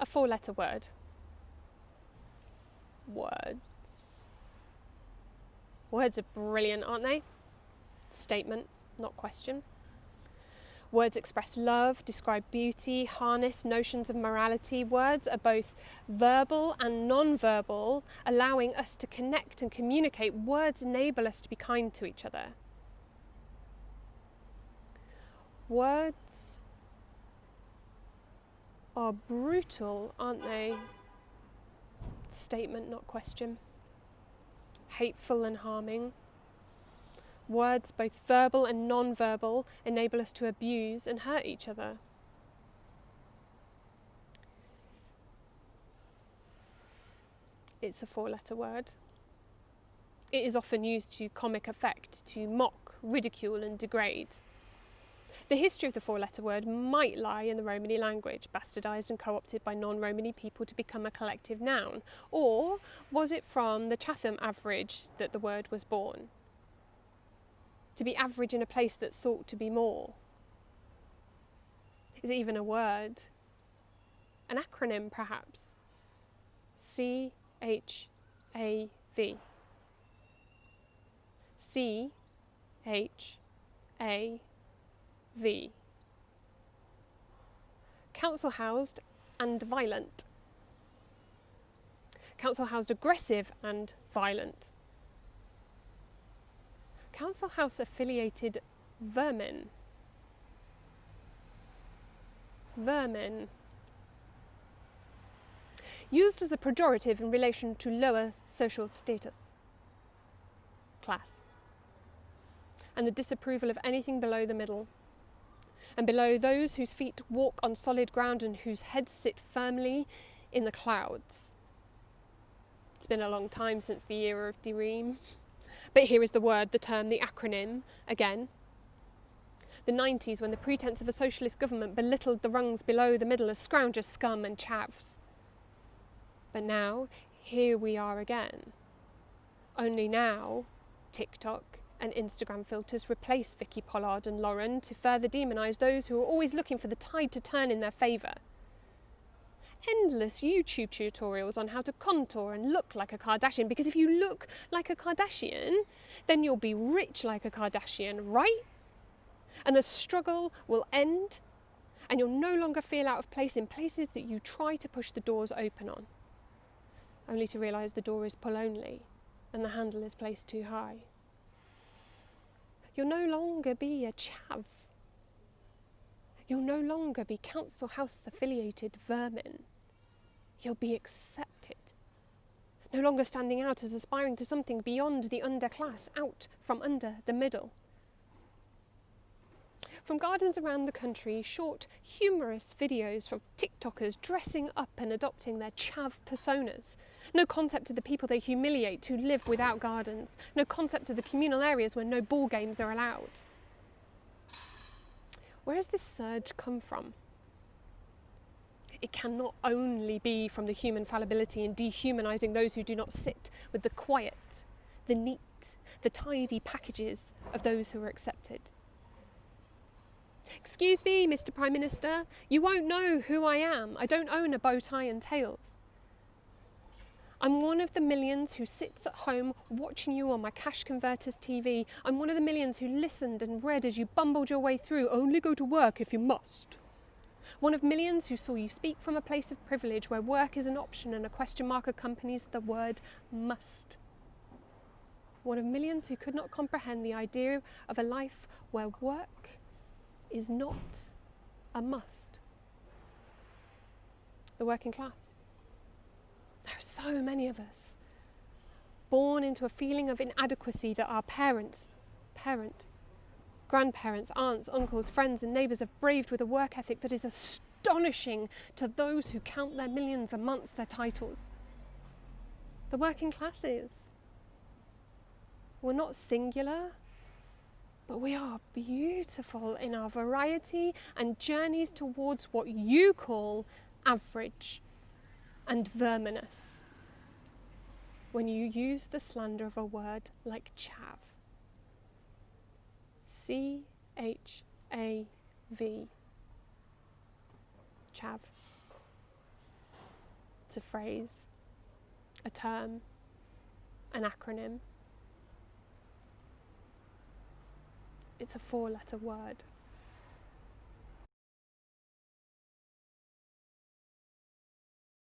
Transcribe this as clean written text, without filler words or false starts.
A four-letter word. Words. Words are brilliant, aren't they? Statement, not question. Words express love, describe beauty, harness notions of morality. Words are both verbal and non-verbal, allowing us to connect and communicate. Words enable us to be kind to each other. Words are brutal, aren't they? Statement, not question. Hateful and harming. Words, both verbal and non-verbal, enable us to abuse and hurt each other. It's a four-letter word. It is often used to comic effect, to mock, ridicule and degrade. The history of the four-letter word might lie in the Romany language, bastardised and co-opted by non-Romany people to become a collective noun. Or was it from the Chatham average that the word was born? To be average in a place that sought to be more? Is it even a word? An acronym, perhaps? CHAV. CHAV. Council housed and violent. Council housed aggressive and violent. Council house affiliated vermin. Vermin. Used as a pejorative in relation to lower social status. Class. And the disapproval of anything below the middle. And below those whose feet walk on solid ground and whose heads sit firmly in the clouds. It's been a long time since the era of Deream. But here is the word, the term, the acronym, again. The 90s, when the pretense of a socialist government belittled the rungs below the middle as scroungers, scum and chavs. But now, here we are again. Only now, TikTok and Instagram filters replace Vicky Pollard and Lauren to further demonise those who are always looking for the tide to turn in their favour. Endless YouTube tutorials on how to contour and look like a Kardashian, because if you look like a Kardashian, then you'll be rich like a Kardashian, right? And the struggle will end, and you'll no longer feel out of place in places that you try to push the doors open on, only to realise the door is pull only and the handle is placed too high. You'll no longer be a chav. You'll no longer be council house affiliated vermin. You'll be accepted. No longer standing out as aspiring to something beyond the underclass, out from under the middle. From gardens around the country, short, humorous videos from TikTokers dressing up and adopting their chav personas. No concept of the people they humiliate who live without gardens. No concept of the communal areas where no ball games are allowed. Where has this surge come from? It cannot only be from the human fallibility in dehumanising those who do not sit with the quiet, the neat, the tidy packages of those who are accepted. Excuse me, Mr. Prime Minister, you won't know who I am. I don't own a bow tie and tails. I'm one of the millions who sits at home watching you on my cash converters TV. I'm one of the millions who listened and read as you bumbled your way through. Only go to work if you must. One of millions who saw you speak from a place of privilege where work is an option and a question mark accompanies the word must. One of millions who could not comprehend the idea of a life where work is not a must. The working class. There are so many of us, born into a feeling of inadequacy that our grandparents, aunts, uncles, friends and neighbours have braved with a work ethic that is astonishing to those who count their millions amongst their titles. The working classes. We're not singular, but we are beautiful in our variety and journeys towards what you call average and verminous when you use the slander of a word like chav. C-H-A-V. Chav. It's a phrase, a term, an acronym. It's a 4-letter word.